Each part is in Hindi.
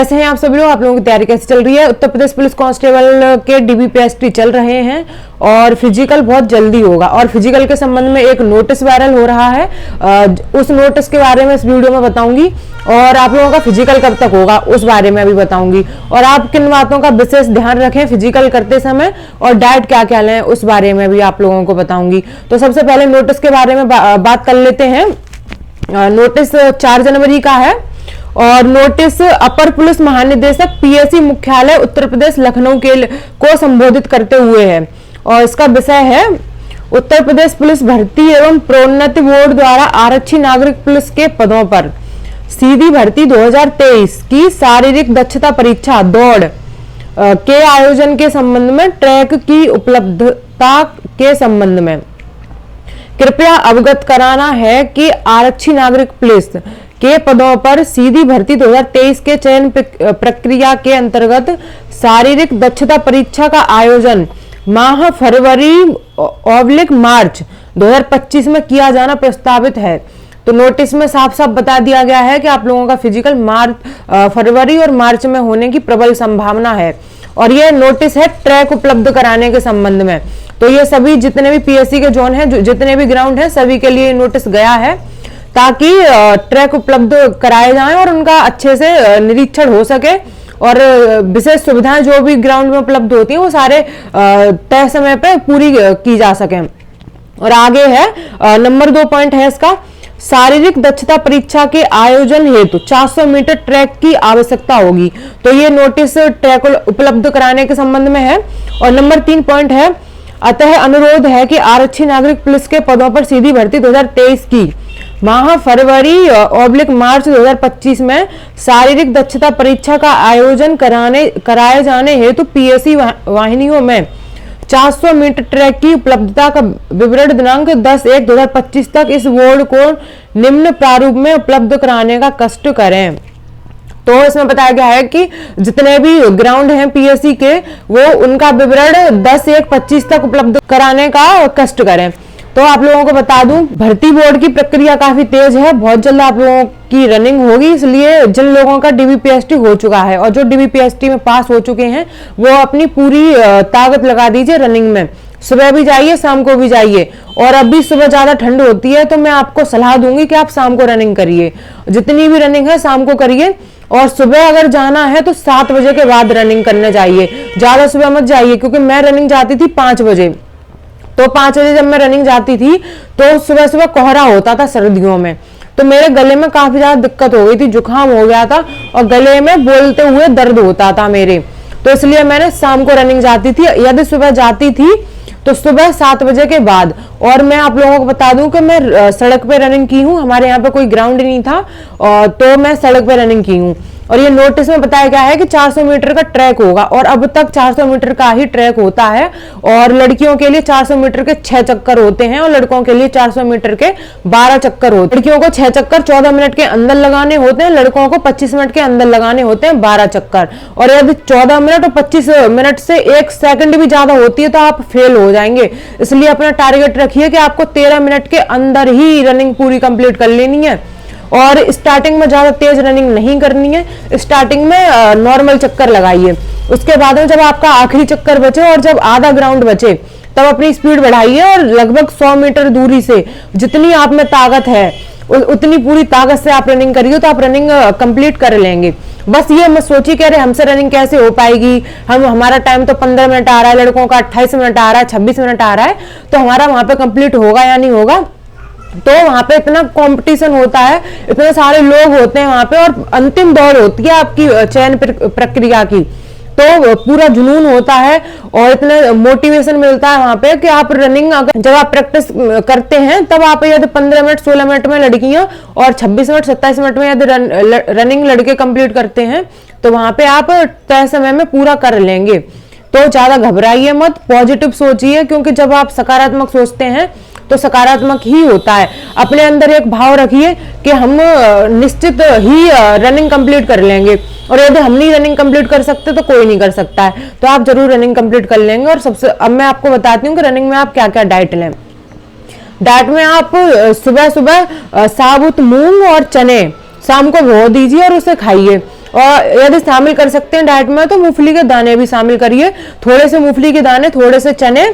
कैसे हैं आप सभी लोग? आप लोगों की तैयारी कैसे चल रही है? उत्तर प्रदेश पुलिस कांस्टेबल के डीबीपीएसटी चल रहे हैं और फिजिकल बहुत जल्दी होगा और फिजिकल के संबंध में एक नोटिस वायरल हो रहा है। उस नोटिस के बारे में इस वीडियो में बताऊंगी और आप लोगों का फिजिकल कब तक होगा उस बारे में भी बताऊंगी और आप किन बातों का विशेष ध्यान रखें फिजिकल करते समय और डाइट क्या क्या लें उस बारे में भी आप लोगों को बताऊंगी। तो सबसे पहले नोटिस के बारे में बात कर लेते हैं। नोटिस 4 जनवरी का है और नोटिस अपर पुलिस महानिदेशक पीएसी मुख्यालय उत्तर प्रदेश लखनऊ को संबोधित करते हुए है और इसका विषय है उत्तर प्रदेश पुलिस भर्ती एवं प्रोन्नति बोर्ड द्वारा आरक्षी नागरिक पुलिस के पदों पर सीधी भर्ती 2023 की शारीरिक दक्षता परीक्षा दौड़ के आयोजन के संबंध में ट्रैक की उपलब्धता के संबंध में कृपया अवगत कराना है कि आरक्षी नागरिक पुलिस के पदों पर सीधी भर्ती 2023 के चयन प्रक्रिया के अंतर्गत शारीरिक दक्षता परीक्षा का आयोजन माह फरवरी/मार्च 2025 में किया जाना प्रस्तावित है। तो नोटिस में साफ साफ बता दिया गया है कि आप लोगों का फिजिकल फरवरी और मार्च में होने की प्रबल संभावना है और ये नोटिस है ट्रैक उपलब्ध कराने के संबंध में। तो ये सभी जितने भी पीएससी के जोन हैं, जितने भी ग्राउंड हैं, सभी के लिए नोटिस गया है ताकि ट्रैक उपलब्ध कराए जाएं और उनका अच्छे से निरीक्षण हो सके और विशेष सुविधाएं जो भी ग्राउंड में उपलब्ध होती हैं वो सारे तय समय पे पूरी की जा सके। और आगे है नंबर 2 पॉइंट है इसका, शारीरिक दक्षता परीक्षा के आयोजन हेतु 400 मीटर ट्रैक की आवश्यकता होगी। तो ये नोटिस ट्रैक उपलब्ध कराने के संबंध में है। और नंबर 3 पॉइंट है, अतः अनुरोध है कि आरक्षी नागरिक पुलिस के पदों पर सीधी भर्ती 2023 की माह फरवरी/मार्च 2025 में शारीरिक दक्षता परीक्षा का आयोजन कराए जाने हेतु पीएससी वाहिनियों में 400 मीटर ट्रैक की उपलब्धता का विवरण दिनांक 10/1/2025 तक इस बोर्ड को निम्न प्रारूप में उपलब्ध कराने का कष्ट करें। तो इसमें बताया गया है कि जितने भी ग्राउंड हैं पीएससी के वो उनका विवरण 10/1/25 तक उपलब्ध कराने का कष्ट करें। तो आप लोगों को बता दूं, भर्ती बोर्ड की प्रक्रिया काफी तेज है, बहुत जल्द आप लोगों की रनिंग होगी, इसलिए जिन लोगों का डीबीपीएसटी हो चुका है और जो डीबीपीएसटी में पास हो चुके हैं वो अपनी पूरी ताकत लगा दीजिए रनिंग में। सुबह भी जाइए, शाम को भी जाइए और अभी सुबह ज्यादा ठंड होती है तो मैं आपको सलाह दूंगी कि आप शाम को रनिंग करिए, जितनी भी रनिंग है शाम को करिए और सुबह अगर जाना है तो 7 बजे के बाद रनिंग करने जाइए, ज्यादा सुबह मत जाइए क्योंकि मैं रनिंग जाती थी 5 बजे। तो 5 बजे जब मैं रनिंग जाती थी तो सुबह सुबह कोहरा होता था सर्दियों में, तो मेरे गले में काफी ज्यादा दिक्कत हो गई थी, जुकाम हो गया था और गले में बोलते हुए दर्द होता था मेरे। तो इसलिए मैंने शाम को रनिंग जाती थी, यदि सुबह जाती थी तो सुबह 7 बजे के बाद। और मैं आप लोगों को बता दूं कि मैं सड़क पे रनिंग की हूँ, हमारे यहाँ पे कोई ग्राउंड नहीं था और तो मैं सड़क पे रनिंग की हूँ। और ये नोटिस में बताया गया है कि 400 मीटर का ट्रैक होगा और अब तक 400 मीटर का ही ट्रैक होता है और लड़कियों के लिए 400 मीटर के 6 चक्कर होते हैं और लड़कों के लिए 400 मीटर के 12 चक्कर होते हैं। लड़कियों को 6 चक्कर 14 मिनट के अंदर लगाने होते हैं, लड़कों को 25 मिनट के अंदर लगाने होते हैं 12 चक्कर। और यदि 14 मिनट और 25 मिनट से 1 सेकंड भी ज्यादा होती है तो आप फेल हो जाएंगे, इसलिए अपना टारगेट रखिए कि आपको 13 मिनट के अंदर ही रनिंग पूरी कंप्लीट कर लेनी है। और स्टार्टिंग में ज्यादा तेज रनिंग नहीं करनी है, स्टार्टिंग में नॉर्मल चक्कर लगाइए, उसके बाद में जब आपका आखिरी चक्कर बचे और जब आधा ग्राउंड बचे तब अपनी स्पीड बढ़ाइए और लगभग 100 मीटर दूरी से जितनी आप में ताकत है उतनी पूरी ताकत से आप रनिंग करिए तो आप रनिंग कंप्लीट कर लेंगे। बस ये मत सोचिए कि अरे हमसे रनिंग कैसे हो पाएगी, हमारा टाइम तो 15 मिनट आ रहा है, लड़कों का 28 मिनट आ रहा है, 26 मिनट आ रहा है, तो हमारा वहां पे कंप्लीट होगा या नहीं होगा। तो वहां पे इतना कंपटीशन होता है, इतने सारे लोग होते हैं वहां पे और अंतिम दौड़ होती है आपकी चयन प्रक्रिया की, तो पूरा जुनून होता है और इतना मोटिवेशन मिलता है वहां पे कि आप रनिंग अगर जब आप प्रैक्टिस करते हैं तब आप यदि 15 मिनट 16 मिनट में लड़कियां और 26 मिनट 27 मिनट में यदि रनिंग लड़के कंप्लीट करते हैं तो वहां पे आप तय समय में पूरा कर लेंगे। तो ज्यादा घबराइए मत, पॉजिटिव सोचिए क्योंकि जब आप सकारात्मक सोचते हैं तो सकारात्मक ही होता है। अपने अंदर एक भाव रखिए कि हम निश्चित ही रनिंग कंप्लीट कर लेंगे और यदि हम नहीं रनिंग कंप्लीट कर सकते तो कोई नहीं कर सकता है, तो आप जरूर रनिंग कंप्लीट कर लेंगे। और सबसे अब मैं आपको बताती हूँ कि रनिंग में आप क्या क्या डाइट लें। डाइट में आप सुबह सुबह साबुत मूंग और चने शाम को भिगो दीजिए और उसे खाइए। और यदि शामिल कर सकते हैं डाइट में तो मूंगफली के दाने भी शामिल करिए, थोड़े से मूंगफली के दाने, थोड़े से चने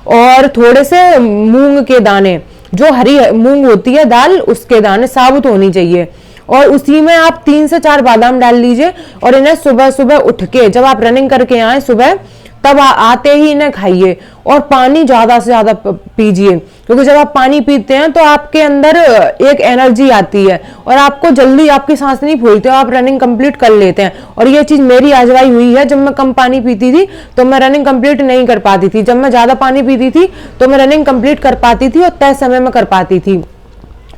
और थोड़े से मूंग के दाने, जो हरी मूंग होती है दाल उसके दाने साबुत होनी चाहिए, और उसी में आप 3 से 4 बादाम डाल लीजिए और इन्हें सुबह सुबह उठ के जब आप रनिंग करके आए सुबह तब आते ही इन्हें खाइए। और पानी ज्यादा से ज्यादा पीजिए, क्योंकि जब आप पानी पीते हैं तो आपके अंदर एक एनर्जी आती है और आपको जल्दी आपकी सांस नहीं फूलती और आप रनिंग कंप्लीट कर लेते हैं। और ये चीज मेरी आजमाई हुई है, जब मैं कम पानी पीती थी तो मैं रनिंग कंप्लीट नहीं कर पाती थी, जब मैं ज्यादा पानी पीती थी तो मैं रनिंग कंप्लीट कर पाती थी और तय समय में कर पाती थी।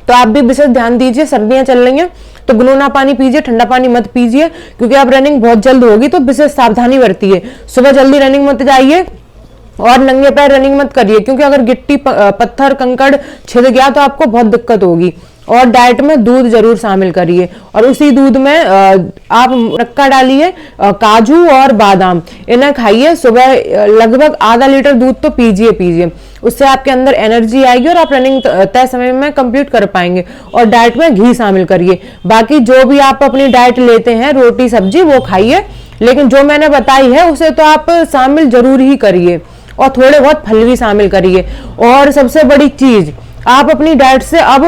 तो आप भी विशेष ध्यान दीजिए, सर्दियां चल रही हैं तो गुनगुना पानी पीजिए, ठंडा पानी मत पीजिए, क्योंकि आप रनिंग बहुत जल्द होगी तो विशेष सावधानी बरतिए। सुबह जल्दी रनिंग मत जाइए और नंगे पैर रनिंग मत करिए, क्योंकि अगर गिट्टी पत्थर कंकड़ छिद गया तो आपको बहुत दिक्कत होगी। और डाइट में दूध जरूर शामिल करिए और उसी दूध में आप रक्का डालिए, काजू और बादाम इन्हें खाइए। सुबह लगभग आधा लीटर दूध तो पीजिए, उससे आपके अंदर एनर्जी आएगी और आप रनिंग तय समय में कंप्लीट कर पाएंगे। और डाइट में घी शामिल करिए। बाकी जो भी आप अपनी डाइट लेते हैं रोटी सब्जी वो खाइए, लेकिन जो मैंने बताई है उसे तो आप शामिल जरूर ही करिए और थोड़े बहुत फल भी शामिल करिए। और सबसे बड़ी चीज, आप अपनी डाइट से अब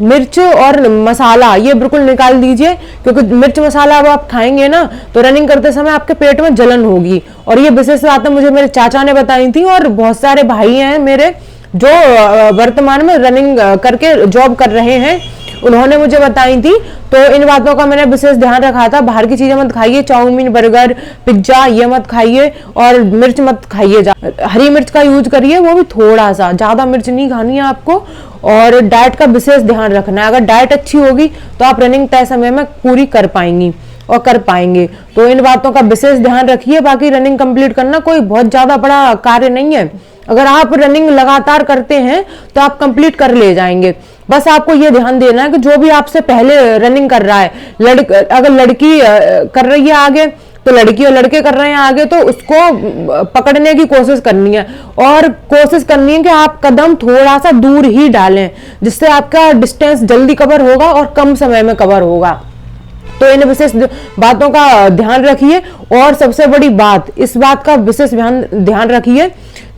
मिर्च और मसाला ये बिल्कुल निकाल दीजिए, क्योंकि मिर्च मसाला अब आप खाएंगे ना तो रनिंग करते समय आपके पेट में जलन होगी। और ये विशेष बातें मुझे मेरे चाचा ने बताई थी और बहुत सारे भाई हैं मेरे जो वर्तमान में रनिंग करके जॉब कर रहे हैं, उन्होंने मुझे बताई थी। तो इन बातों का मैंने विशेष ध्यान रखा था। बाहर की चीजें मत खाइए, चाउमीन बर्गर पिज्जा ये मत खाइए और मिर्च मत खाइए, हरी मिर्च का यूज करिए, वो भी थोड़ा सा, ज्यादा मिर्च नहीं खानी है आपको। और डाइट का विशेष ध्यान रखना है, अगर डाइट अच्छी होगी तो आप रनिंग तय समय में पूरी कर पाएंगी और कर पाएंगे। तो इन बातों का विशेष ध्यान रखिए। बाकी रनिंग कंप्लीट करना कोई बहुत ज्यादा बड़ा कार्य नहीं है, अगर आप रनिंग लगातार करते हैं तो आप कंप्लीट कर ले जाएंगे। बस आपको ये ध्यान देना है कि जो भी आपसे पहले रनिंग कर रहा है, अगर लड़की कर रही है आगे तो लड़की और लड़के कर रहे हैं आगे, तो उसको पकड़ने की कोशिश करनी है और कोशिश करनी है कि आप कदम थोड़ा सा दूर ही डालें, जिससे आपका डिस्टेंस जल्दी कवर होगा और कम समय में कवर होगा। तो इन विशेष बातों का ध्यान रखिए। और सबसे बड़ी बात, इस बात का विशेष ध्यान रखिए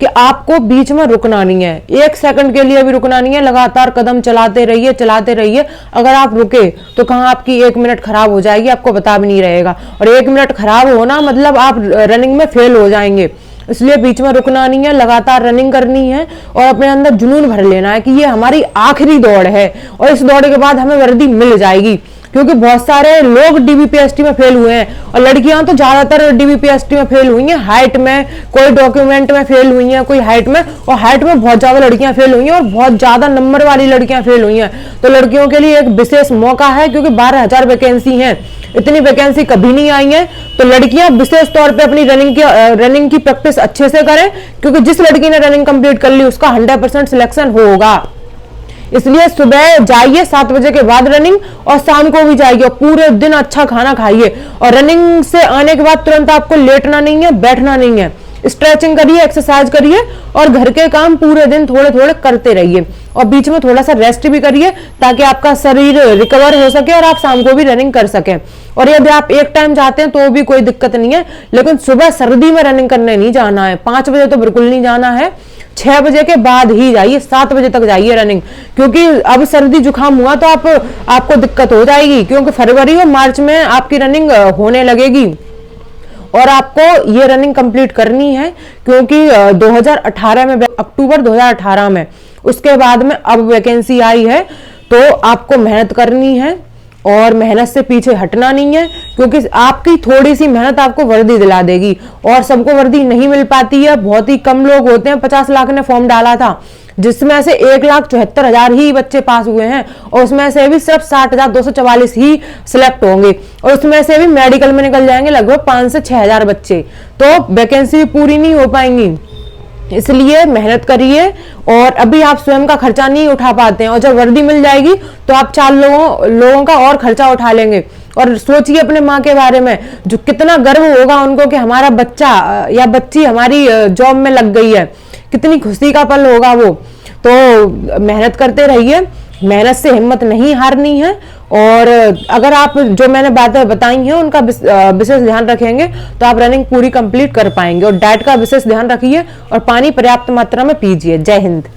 कि आपको बीच में रुकना नहीं है, 1 सेकंड के लिए भी रुकना नहीं है, लगातार कदम चलाते रहिए। अगर आप रुके तो कहाँ आपकी 1 मिनट खराब हो जाएगी, आपको पता भी नहीं रहेगा। और 1 मिनट खराब होना मतलब आप रनिंग में फेल हो जाएंगे। इसलिए बीच में रुकना नहीं है, लगातार रनिंग करनी है और अपने अंदर जुनून भर लेना है कि ये हमारी आखिरी दौड़ है और इस दौड़ के बाद हमें वर्दी मिल जाएगी। क्योंकि बहुत सारे लोग डीबीपीएसटी में फेल हुए हैं और लड़कियां तो ज्यादातर डीबीपीएसटी में फेल हुई हैं, हाइट में, कोई डॉक्यूमेंट में फेल हुई हैं, कोई हाइट में, और हाइट में बहुत ज्यादा लड़कियां फेल हुई हैं और बहुत ज्यादा नंबर वाली लड़कियां फेल हुई हैं। तो लड़कियों के लिए एक विशेष मौका है, क्योंकि 12,000 वैकेंसी हैं, इतनी वैकेंसी कभी नहीं आई है। तो लड़कियां विशेष तौर पे अपनी रनिंग की प्रैक्टिस अच्छे से करें, क्योंकि जिस लड़की ने रनिंग कंप्लीट कर ली उसका 100% सिलेक्शन होगा। इसलिए सुबह जाइए 7 बजे के बाद रनिंग, और शाम को भी जाइए और पूरे दिन अच्छा खाना खाइए। और रनिंग से आने के बाद तुरंत आपको लेटना नहीं है, बैठना नहीं है, स्ट्रेचिंग करिए, एक्सरसाइज करिए और घर के काम पूरे दिन थोड़े थोड़े करते रहिए और बीच में थोड़ा सा रेस्ट भी करिए, ताकि आपका शरीर रिकवर हो सके और आप शाम को भी रनिंग कर सकें। और यदि आप एक टाइम जाते हैं तो भी कोई दिक्कत नहीं है, लेकिन सुबह सर्दी में रनिंग करने नहीं जाना है। 5 बजे तो बिल्कुल नहीं जाना है, 6 बजे के बाद ही जाइए, 7 बजे तक जाइए रनिंग, क्योंकि अब सर्दी जुकाम हुआ तो आपको दिक्कत हो जाएगी, क्योंकि फरवरी और मार्च में आपकी रनिंग होने लगेगी और आपको ये रनिंग कंप्लीट करनी है। क्योंकि 2018 में, अक्टूबर 2018 में, उसके बाद में अब वैकेंसी आई है, तो आपको मेहनत करनी है और मेहनत से पीछे हटना नहीं है, क्योंकि आपकी थोड़ी सी मेहनत आपको वर्दी दिला देगी। और सबको वर्दी नहीं मिल पाती है, बहुत ही कम लोग होते हैं। 50 लाख ने फॉर्म डाला था, जिसमें से 1,74,000 ही बच्चे पास हुए हैं और उसमें से भी सिर्फ 60,244 ही सिलेक्ट होंगे और उसमें से भी मेडिकल में निकल जाएंगे लगभग 5 से 6,000 बच्चे, तो वैकेंसी भी पूरी नहीं हो पाएंगी। इसलिए मेहनत करिए। और अभी आप स्वयं का खर्चा नहीं उठा पाते हैं और जब वर्दी मिल जाएगी तो आप 4 लोगों का और खर्चा उठा लेंगे। और सोचिए अपने माँ के बारे में, जो कितना गर्व होगा उनको कि हमारा बच्चा या बच्ची हमारी जॉब में लग गई है, कितनी खुशी का पल होगा वो। तो मेहनत करते रहिए मेहनत से हिम्मत नहीं हारनी है। और अगर आप जो मैंने बातें बताई हैं उनका विशेष ध्यान रखेंगे तो आप रनिंग पूरी कंप्लीट कर पाएंगे। और डाइट का विशेष ध्यान रखिए और पानी पर्याप्त मात्रा में पीजिए। जय हिंद।